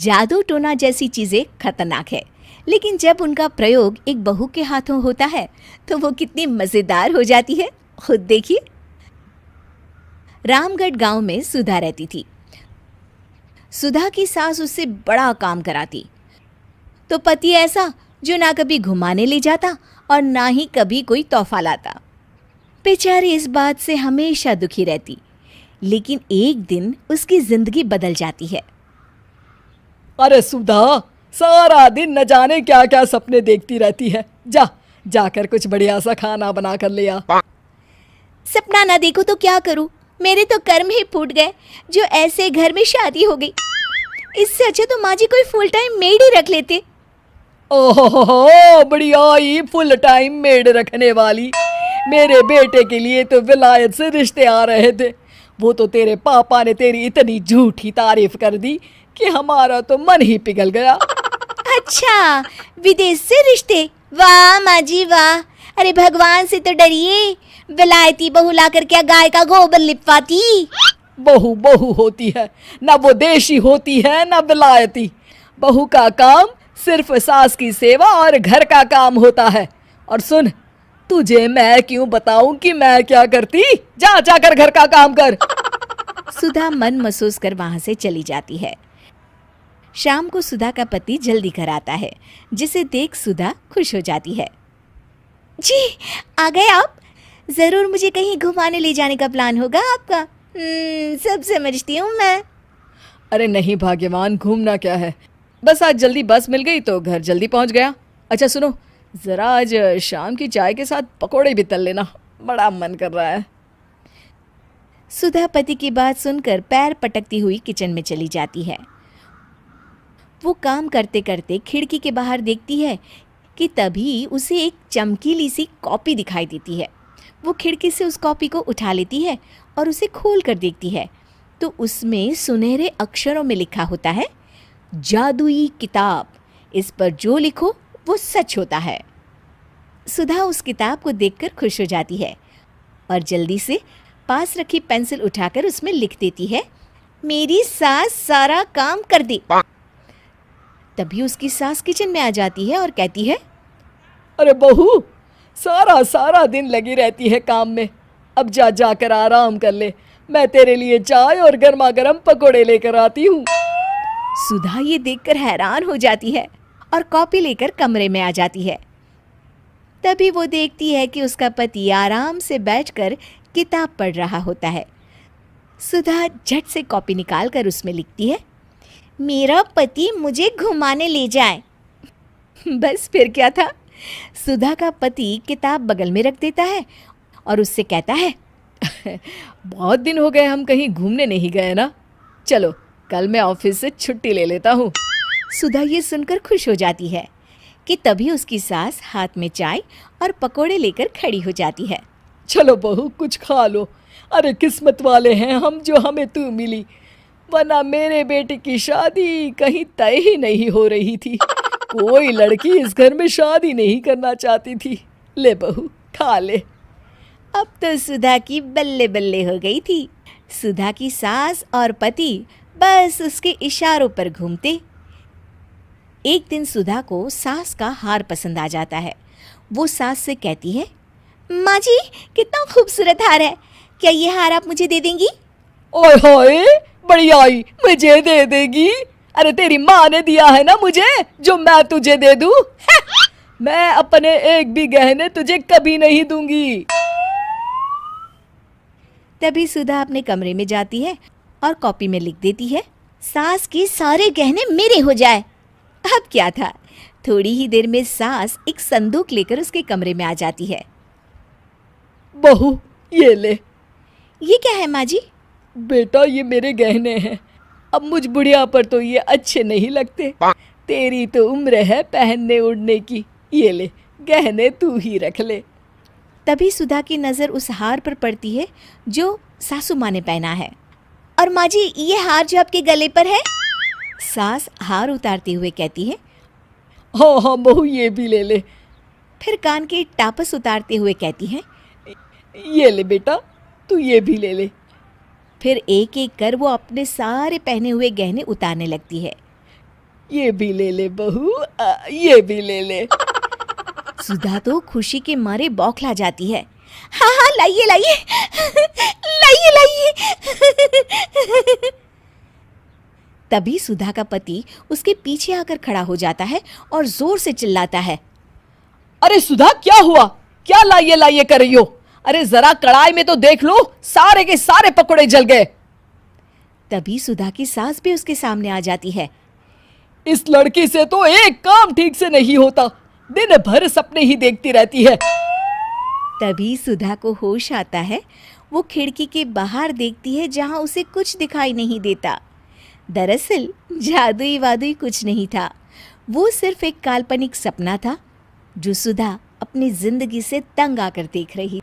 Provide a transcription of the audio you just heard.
जादू टोना जैसी चीजें खतरनाक है, लेकिन जब उनका प्रयोग एक बहू के हाथों होता है तो वो कितनी मजेदार हो जाती है, खुद देखिए। रामगढ़ गांव में सुधा रहती थी। सुधा की सास उससे बड़ा काम कराती, तो पति ऐसा जो ना कभी घुमाने ले जाता और ना ही कभी कोई तोहफा लाता। बेचारी इस बात से हमेशा दुखी रहती, लेकिन एक दिन उसकी जिंदगी बदल जाती है। अरे सुधा, सारा दिन न जाने क्या क्या सपने देखती रहती है। जाकर कुछ बढ़िया सा खाना बना कर ले आ। सपना ना देखो तो क्या करूं, मेरे तो कर्म ही फूट गए जो ऐसे घर में शादी हो गई। इससे अच्छा तो माँ जी कोई फुल टाइम मेड ही रख लेते। ओहो, बढ़िया ही फुल टाइम मेड रखने वाली। मेरे बेटे के लिए तो विलायत से रिश्ते आ रहे थे। वो तो तेरे पापा ने तेरी इतनी झूठी तारीफ कर दी कि हमारा तो मन ही पिघल गया। अच्छा, विदेश से रिश्ते? वाह माँ जी वाह। अरे भगवान से तो डरिए, विलायती बहू लाकर क्या गाय का गोबर लिपवाती। बहू बहू होती है, ना वो देशी होती है ना विलायती। बहू का काम सिर्फ सास की सेवा और घर का काम होता है। और सुन, तुझे मैं क्यों बताऊं कि मैं क्या करती? जाकर घर का काम कर। सुधा मन महसूस कर वहां से चली जाती है। शाम को सुधा का पति जल्दी घर आता है, जिसे देख सुधा खुश हो जाती है। जी, आ गए आप? जरूर मुझे कहीं घुमाने ले जाने का प्लान होगा आपका। सब समझती हूँ मैं। अरे नहीं भाग्यवान, घूमना क्या है, बस आज जल्दी बस मिल गई तो घर जल्दी पहुंच गया। अच्छा सुनो, जरा आज शाम की चाय के साथ पकोड़े भी तल लेना, बड़ा मन कर रहा है। सुधा पति की बात सुनकर पैर पटकती हुई किचन में चली जाती है। वो काम करते करते खिड़की के बाहर देखती है कि तभी उसे एक चमकीली सी कॉपी दिखाई देती है। वो खिड़की से उस कॉपी को उठा लेती है और उसे खोल कर देखती है तो उसमें सुनहरे अक्षरों में लिखा होता है, जादुई किताब, इस पर जो लिखो वो सच होता है। सुधा उस किताब को देखकर खुश हो जाती है और जल्दी से पास रखी पेंसिल उठाकर उसमें लिख देती है, मेरी सास सारा काम कर दे। तभी उसकी सास किचन में आ जाती है और कहती है, अरे बहू, सारा दिन लगी रहती है काम में, अब जाकर आराम कर ले। मैं तेरे लिए चाय और गर्मा गर्म पकोड़े लेकर आती हूँ। सुधा ये देखकर हैरान हो जाती है और कॉपी लेकर कमरे में आ जाती है। तभी वो देखती है कि उसका पति आराम से बैठकर किताब पढ़ रहा होता है। सुधा झट से कॉपी निकालकर उसमें लिखती है, मेरा पति मुझे घुमाने ले जाए। बस फिर क्या था, सुधा का पति किताब बगल में रख देता है और उससे कहता है, बहुत दिन हो गए हम कहीं घूमने नहीं गए ना, चलो कल मैं ऑफिस से छुट्टी ले लेता हूँ। सुधा ये सुनकर खुश हो जाती है कि तभी उसकी सास हाथ में चाय और पकोड़े लेकर खड़ी हो जाती है। चलो बहू, कुछ खा लो। अरे किस्मत वाले हैं हम जो हमें तू मिली, वरना मेरे बेटे की शादी कहीं तय ही नहीं हो रही थी। कोई लड़की इस घर में शादी नहीं करना चाहती थी। ले बहू, खा ले। अब तो सुधा की बल्ले बल्ले हो गई थी। सुधा की सास और पति बस उसके इशारों पर घूमते। एक दिन सुधा को सास का हार पसंद आ जाता है। वो सास से कहती है, माँ जी कितना खूबसूरत हार है, क्या ये हार आप मुझे दे देंगी? ओए होए, बढ़िया ही मुझे दे देगी? अरे तेरी माँ ने दिया है ना मुझे, जो मैं तुझे दे दूँ? मैं अपने एक भी गहने तुझे कभी नहीं दूंगी। तभी सुधा अपने कमरे में जाती है और कॉपी में लिख देती है, सास के सारे गहने मेरे हो जाए। अब क्या था, थोड़ी ही देर में सास एक संदूक लेकर उसके कमरे में आ जाती है। बहू ये ले। ये क्या है माँ जी? बेटा ये मेरे गहने हैं, अब मुझ बुढ़िया पर तो ये अच्छे नहीं लगते। तेरी तो उम्र है पहनने उड़ने की, ये ले गहने तू ही रख ले। तभी सुधा की नज़र उस हार पर पड़ती है जो सासू माँ ने पहना है। और माँ जी ये हार जो आपके गले पर है? सास हार उतारते हुए कहती है, हाँ बहू ये भी ले ले। फिर कान के टापस उतारते हुए कहती है, ये ले बेटा, तू ये भी ले ले। फिर एक एक कर वो अपने सारे पहने हुए गहने उतारने लगती है। ये भी ले ले बहू, ये भी ले ले। सुधा तो खुशी के मारे बौखला जाती है। हाँ हाँ, लाइए लाइए लाइए लाइए। तभी सुधा का पति उसके पीछे आकर खड़ा हो जाता है और जोर से चिल्लाता है, अरे सुधा, क्या हुआ? क्या लाइए लाइए कर रही हो? अरे जरा कढ़ाई में तो देख लो, सारे के सारे पकोड़े जल गए। तभी सुधा की सास भी उसके सामने आ जाती है। इस लड़की से तो एक काम ठीक से नहीं होता, दिन भर सपने ही देखती रहती है। तभी सुधा को होश आता है। वो खिड़की के बाहर देखती है जहां उसे कुछ दिखाई नहीं देता। दरअसल जादुई वादुई कुछ नहीं था, वो सिर्फ एक काल्पनिक सपना था जो सुधा अपनी जिंदगी से तंग आकर देख रही।